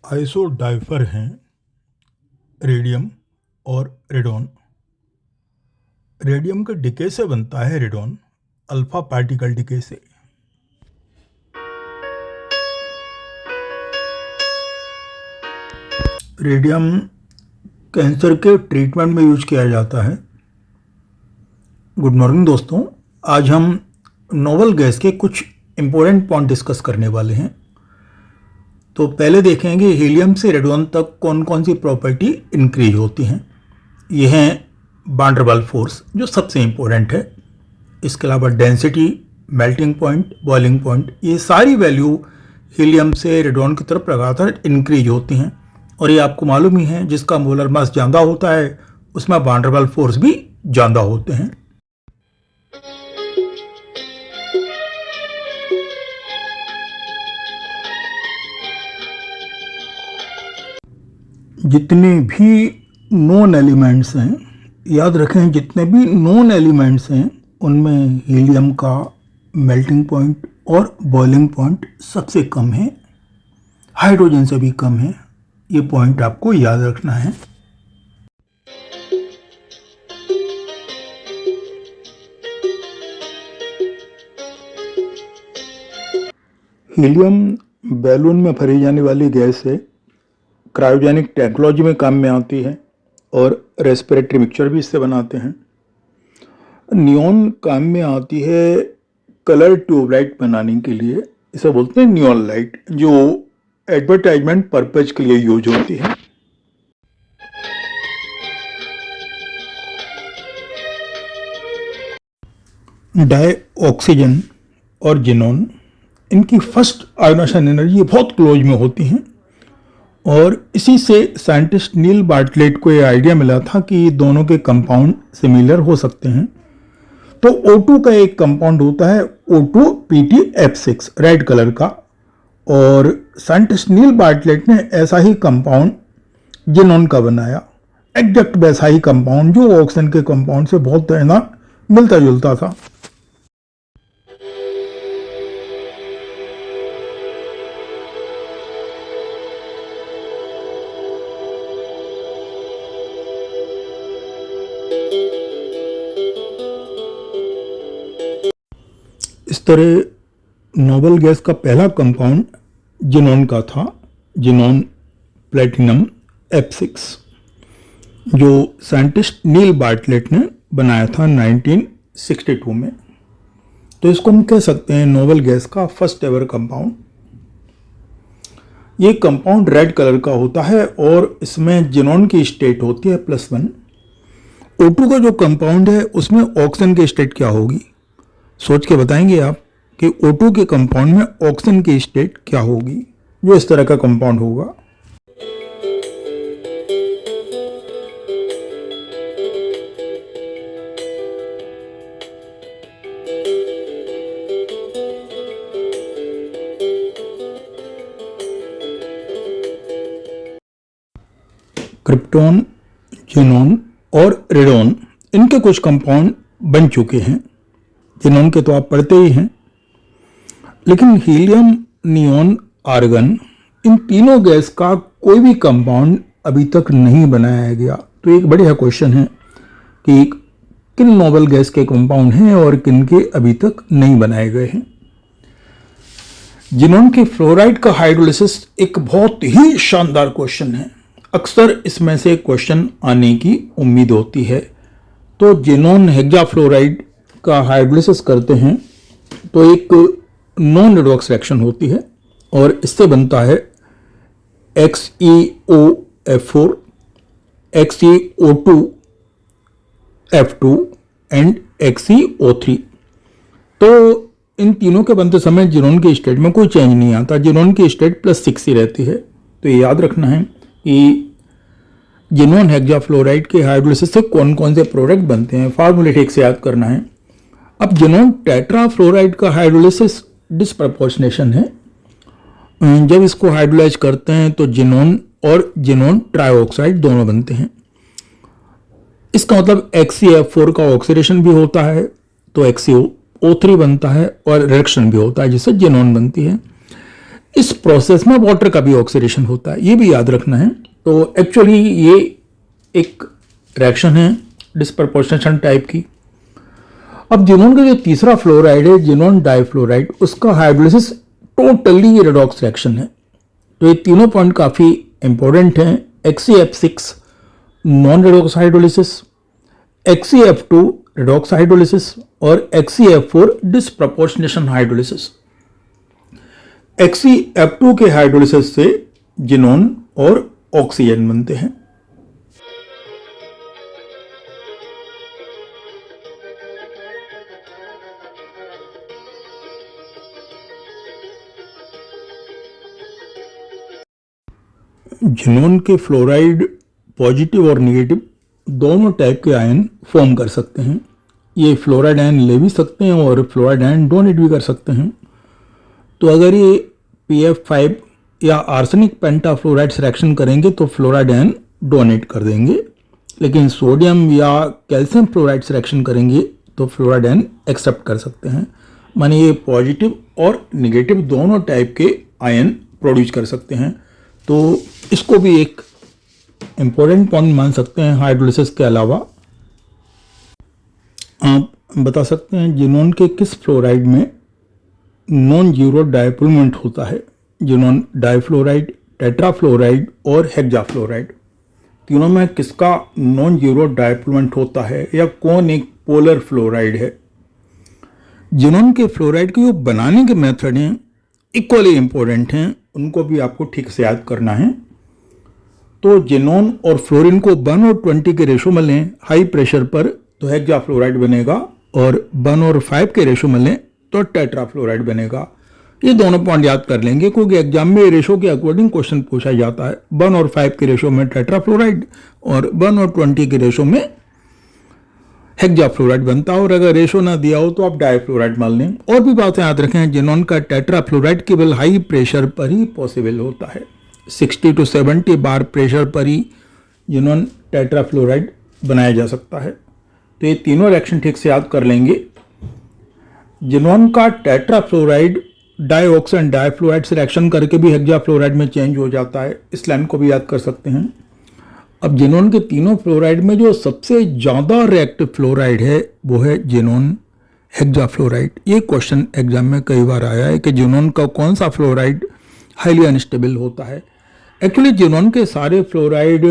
आइसोडाइफर हैं रेडियम और radon. Radium के डिके से बनता है रेडॉन, अल्फा पार्टिकल डिके से। रेडियम कैंसर के ट्रीटमेंट में यूज किया जाता है। गुड मॉर्निंग दोस्तों, आज हम नोबल गैस के कुछ इम्पोर्टेंट पॉइंट डिस्कस करने वाले हैं। तो पहले देखेंगे हीलियम से रेडॉन तक कौन कौन सी प्रॉपर्टी इंक्रीज होती हैं। ये हैं वान डेर वाल्स फोर्स जो सबसे इम्पोर्टेंट है। इसके अलावा density, melting point, boiling point, ये सारी वैल्यू हीलियम से रेडॉन की तरफ लगातार इंक्रीज होती हैं। और ये आपको मालूम ही है, जिसका मोलर मास ज़्यादा होता है उसमें वान डेर वाल्स फोर्स भी ज़्यादा होते हैं। जितने भी नॉन एलिमेंट्स हैं, याद रखें, जितने भी नॉन एलिमेंट्स हैं उनमें हीलियम का मेल्टिंग पॉइंट और बॉइलिंग पॉइंट सबसे कम है, हाइड्रोजन से भी कम है। ये पॉइंट आपको याद रखना है। हीलियम बैलून में भरी जाने वाली गैस है, क्रायोजेनिक टेक्नोलॉजी में काम में आती है और रेस्पिरेटरी मिक्सचर भी इससे बनाते हैं। नियॉन काम में आती है कलर ट्यूबलाइट बनाने के लिए, इसे बोलते हैं नियॉन लाइट, जो एडवर्टाइजमेंट पर्पज के लिए यूज होती है। डाई ऑक्सीजन और जिनॉन, इनकी फर्स्ट आयोनाइजेशन एनर्जी बहुत क्लोज में होती हैं और इसी से साइंटिस्ट नील बार्टलेट को ये आइडिया मिला था कि दोनों के कंपाउंड सिमिलर हो सकते हैं। तो O2 का एक कंपाउंड होता है O2PtF6 रेड कलर का, और साइंटिस्ट नील बार्टलेट ने ऐसा ही कंपाउंड जिनॉन का बनाया, एग्जैक्ट वैसा ही कंपाउंड जो ऑक्सीजन के कंपाउंड से बहुत ज़्यादा मिलता जुलता था। इस तरह नोबल गैस का पहला कंपाउंड जिनॉन का था, जिनॉन प्लेटिनम F6, जो साइंटिस्ट नील बार्टलेट ने बनाया था 1962 में। तो इसको हम कह सकते हैं नोबल गैस का फर्स्ट एवर कंपाउंड। ये कंपाउंड रेड कलर का होता है और इसमें जिनॉन की स्टेट होती है +1। O2 का जो कंपाउंड है उसमें ऑक्सीजन की स्टेट क्या होगी, सोच के बताएंगे आप कि O2 के कंपाउंड में ऑक्सीजन की स्टेट क्या होगी, जो इस तरह का कंपाउंड होगा। क्रिप्टॉन, जिनॉन और रेडॉन, इनके कुछ कंपाउंड बन चुके हैं। जिनॉन के तो आप पढ़ते ही हैं, लेकिन हीलियम, नियॉन, आर्गन, इन तीनों गैस का कोई भी कंपाउंड अभी तक नहीं बनाया गया। तो एक बढ़िया क्वेश्चन है कि किन नोबल गैस के कंपाउंड हैं और किन के अभी तक नहीं बनाए गए हैं। जिनॉन के फ्लोराइड का हाइड्रोलिसिस एक बहुत ही शानदार क्वेश्चन है, अक्सर इसमें से क्वेश्चन आने की उम्मीद होती है। तो जिनॉन हेक्साफ्लोराइड का हाइड्रोलिसिस करते हैं तो एक नॉन रिडॉक्स रिएक्शन होती है और इससे बनता है XeOF4, XeO2F2 एंड XeO3। तो इन तीनों के बनते समय जिनॉन की स्टेट में कोई चेंज नहीं आता, जिनॉन की स्टेट +6 ही रहती है। तो ये याद रखना है कि जिनॉन हेक्साफ्लोराइड के हाइड्रोलिसिस से कौन कौन से प्रोडक्ट बनते हैं, फार्मूले ठीक से याद करना है। अब जिनॉन टेट्राफ्लोराइड का हाइड्रोलिसिस डिस्प्रपोर्शनेशन है। जब इसको हाइड्रोलाइज करते हैं तो जिनॉन और जिनॉन ट्राइऑक्साइड दोनों बनते हैं। इसका मतलब XeF4 का ऑक्सीडेशन भी होता है तो XeO3 बनता है और रिडक्शन भी होता है जिससे जिनॉन बनती है। इस प्रोसेस में वाटर का भी ऑक्सीडेशन होता है, ये भी याद रखना है। तो एक्चुअली ये एक रिएक्शन है डिस्प्रपोर्शनेशन टाइप की। अब जिनोन का जो तीसरा फ्लोराइड है जिनोन डाइफ्लोराइड, उसका हाइड्रोलिसिस टोटली रेडॉक्स रिएक्शन है। तो ये तीनों पॉइंट काफ़ी इंपॉर्टेंट हैं। XeF6 non redox hydrolysis, XeF2 redox hydrolysis और XeF4 डिस्प्रपोर्शनेशन हाइड्रोलिसिस। XeF2 के हाइड्रोलिसिस से जिनोन और ऑक्सीजन बनते हैं। जिनोन के फ्लोराइड पॉजिटिव और नेगेटिव दोनों टाइप के आयन फॉर्म कर सकते हैं। ये फ्लोराइड आयन ले भी सकते हैं और फ्लोराइड आयन डोनेट भी कर सकते हैं। तो अगर ये PF5 या आर्सेनिक पेंटाफ्लोराइड रिएक्शन करेंगे तो फ्लोराइड आयन डोनेट कर देंगे, लेकिन सोडियम या कैल्शियम फ्लोराइड रिएक्शन करेंगे तो फ्लोराइड आयन एक्सेप्ट कर सकते हैं। माने ये पॉजिटिव और निगेटिव दोनों टाइप के आयन प्रोड्यूस कर सकते हैं। तो इसको भी एक इम्पोर्टेंट पॉइंट मान सकते हैं हाइड्रोलिसिस के अलावा। आप बता सकते हैं जिनोन के किस फ्लोराइड में नॉन जीरो डाइपोलमेंट होता है। जिनोन डाइफ्लोराइड, टेट्राफ्लोराइड और हेक्साफ्लोराइड, तीनों में किसका नॉन जीरो डाइपोलमेंट होता है या कौन एक पोलर फ्लोराइड है। जिनोन के फ्लोराइड को बनाने के मेथड हैं इक्वली इंपॉर्टेंट हैं, उनको भी आपको ठीक से याद करना है। तो जिनोन और फ्लोरीन को 1 और 20 के रेशो में लें हाई प्रेशर पर तो हेक्साफ्लोराइड बनेगा, और 1 और 5 के रेशो में लें तो टेट्राफ्लोराइड बनेगा। ये दोनों पॉइंट याद कर लेंगे क्योंकि एग्जाम में रेशो के अकॉर्डिंग क्वेश्चन पूछा जाता है। 1 और 5 के रेशो में टेट्राफ्लोराइड और 1 और 20 के रेशो में हेक्साफ्लोराइड बनता है, और अगर रेशो ना दिया हो तो आप डाइफ्लोराइड मान लें। और भी बातें याद रखें, जिनोन का टेट्राफ्लोराइड केवल हाई प्रेशर पर ही पॉसिबल होता है। 60 to 70 बार प्रेशर पर ही जिनोन टेट्राफ्लोराइड बनाया जा सकता है। तो ये तीनों रिएक्शन ठीक से याद कर लेंगे। जिनोन का टेट्राफ्लोराइड डाइऑक्सो एंड डाइफ्लोराइड से रिएक्शन करके भी हेक्साफ्लोराइड में चेंज हो जाता है, इस लाइन को भी याद कर सकते हैं। अब जिनोन के तीनों फ्लोराइड में जो सबसे ज़्यादा रिएक्टिव फ्लोराइड है वो है जिनोन हेक्साफ्लोराइड। ये क्वेश्चन एग्जाम में कई बार आया है कि जिनोन का कौन सा फ्लोराइड हाईली अनस्टेबल होता है। एक्चुअली जिनोन के सारे फ्लोराइड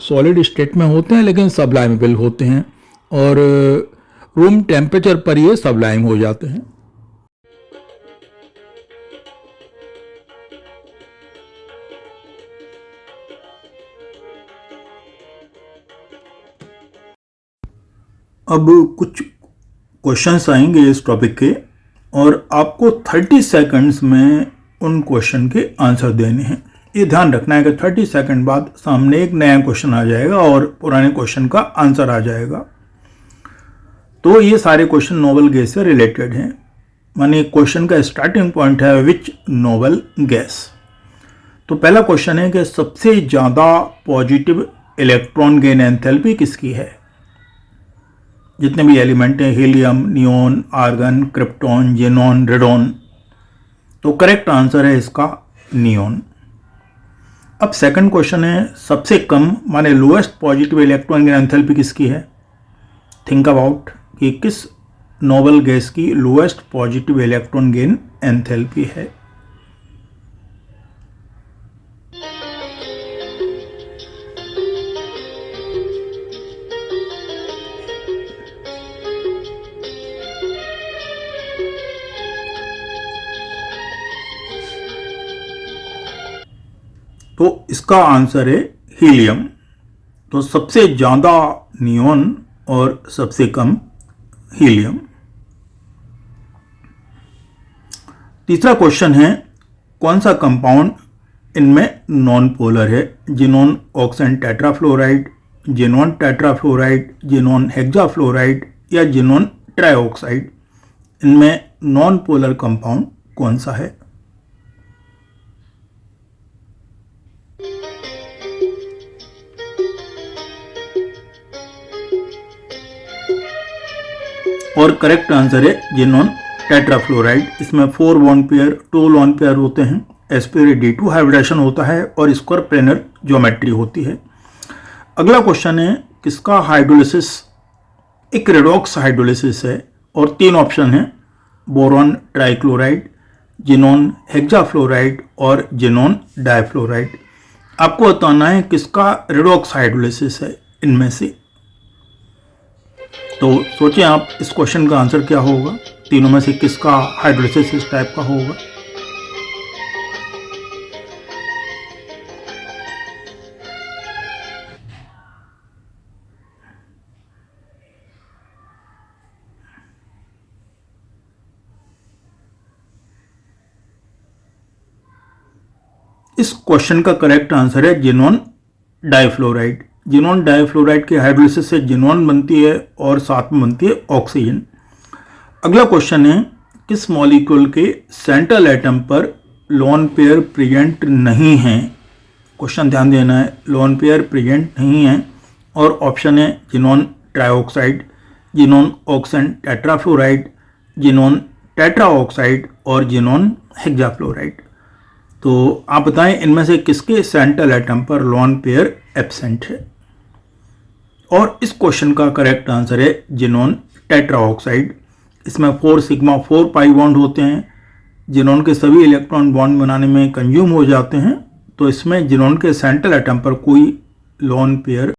सॉलिड स्टेट में होते हैं लेकिन सबलाइमेबल होते हैं, और रूम टेम्परेचर पर ये सबलाइम हो जाते हैं। अब कुछ क्वेश्चंस आएंगे इस टॉपिक के, और आपको 30 सेकंड्स में उन क्वेश्चन के आंसर देने हैं। ये ध्यान रखना है कि 30 सेकंड बाद सामने एक नया क्वेश्चन आ जाएगा और पुराने क्वेश्चन का आंसर आ जाएगा। तो ये सारे क्वेश्चन नोबल गैस से रिलेटेड हैं। माने क्वेश्चन का स्टार्टिंग पॉइंट है विच नोबल गैस। तो पहला क्वेश्चन है कि सबसे ज़्यादा पॉजिटिव इलेक्ट्रॉन गेन एंथैल्पी किसकी है। जितने भी एलिमेंट हैं, helium, neon, argon, krypton, xenon, radon, तो करेक्ट आंसर है इसका नियोन। अब सेकंड क्वेश्चन है सबसे कम माने lowest positive electron gain enthalpy किसकी है। थिंक अबाउट कि किस नोबल गैस की lowest positive electron gain enthalpy है। तो इसका आंसर है हीलियम। तो सबसे ज़्यादा नियोन और सबसे कम हीलियम। तीसरा क्वेश्चन है कौन सा कंपाउंड इनमें नॉन पोलर है। Xenon oxygen tetrafluoride, xenon tetrafluoride, xenon hexafluoride या जिनोन ट्राइऑक्साइड, इनमें नॉन पोलर कंपाउंड कौन सा है। और करेक्ट आंसर है जिनोन टेट्राफ्लोराइड। इसमें 4 लॉन पेयर 2 लॉन पेयर होते हैं, sp2 हाइब्रिडेशन होता है और स्क्वायर प्लेनर ज्योमेट्री होती है। अगला क्वेश्चन है किसका हाइड्रोलिसिस एक रेडॉक्स हाइड्रोलिसिस है और 3 ऑप्शन हैं, बोरॉन ट्राइक्लोराइड, जिनोन हेक्साफ्लोराइड और जिनोन डाइफ्लोराइड। आपको बताना है किसका रेडॉक्स हाइड्रोलिसिस है इनमें से। तो सोचें आप इस क्वेश्चन का आंसर क्या होगा, तीनों में से किसका हाइड्रोलिसिस इस टाइप का होगा। इस क्वेश्चन का करेक्ट आंसर है जिनोन डाइफ्लोराइड। जिनोन डाइफ्लोराइड के हाइड्रोलिसिस से जिनोन बनती है और साथ में बनती है ऑक्सीजन। अगला क्वेश्चन है किस मॉलिक्यूल के सेंट्रल एटम पर लोन पेयर प्रेजेंट नहीं है। क्वेश्चन ध्यान देना है, लोन पेयर प्रेजेंट नहीं है और ऑप्शन है xenon trioxide, xenon oxy tetrafluoride, xenon tetraoxide और जिनोन हेक्साफ्लोराइड। तो आप बताएं इनमें से किसके सेंट्रल एटम पर लोन पेयर एब्सेंट है। और इस क्वेश्चन का करेक्ट आंसर है जिनोन टेट्राऑक्साइड। इसमें 4 सिग्मा 4 पाई बॉन्ड होते हैं, जिनोन के सभी इलेक्ट्रॉन बॉन्ड बनाने में कंज्यूम हो जाते हैं। तो इसमें जिनोन के सेंट्रल एटम पर कोई लोन पेयर